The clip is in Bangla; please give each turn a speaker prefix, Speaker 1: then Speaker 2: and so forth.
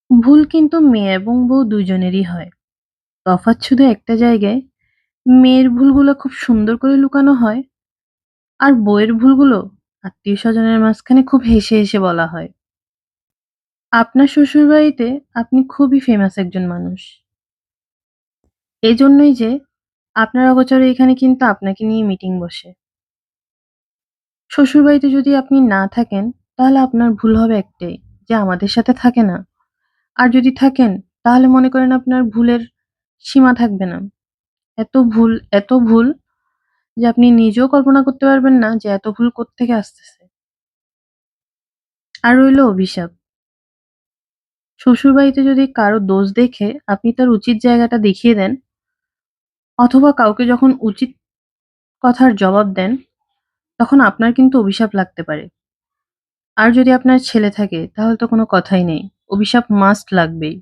Speaker 1: ভুল কিন্তু মেয়ে এবং বউ দুজনেরই হয়। তফাৎ শুধু একটা জায়গায়, মেয়ের ভুলগুলো খুব সুন্দর করে লুকানো হয়, আর বউয়ের ভুলগুলো আত্মীয়স্বজনের মাঝখানে খুব হেসে, হেসে বলা হয়। আপনার শ্বশুরবাড়িতে আপনি খুবই ফেমাস একজন মানুষ। এজন্যই যে আপনার অগোচরে এখানে কিন্তু আপনাকে নিয়ে মিটিং বসে। শ্বশুরবাড়িতে যদি আপনি না থাকেন, তাহলে আপনার ভুল হবে একটাই, যে আমাদের সাথে থাকে না। আর যদি থাকেন, তাহলে মনে করেন আপনার ভুলের সীমা থাকবে না। এত ভুল যে আপনি নিজেও কল্পনা করতে পারবেন না যে এত ভুল কোত্থেকে আসতেছে। আর রইল অভিশাপ। শ্বশুরবাড়িতে যদি কারো দোষ দেখে আপনি তার উচিত জায়গাটা দেখিয়ে দেন, অথবা কাউকে যখন উচিত কথার জবাব দেন, তখন আপনার কিন্তু অভিশাপ লাগতে পারে। আর যদি আপনার ছেলে থাকে তাহলে তো কোনো কথাই নেই। অভিশাপ মাস্ট লাগবেই।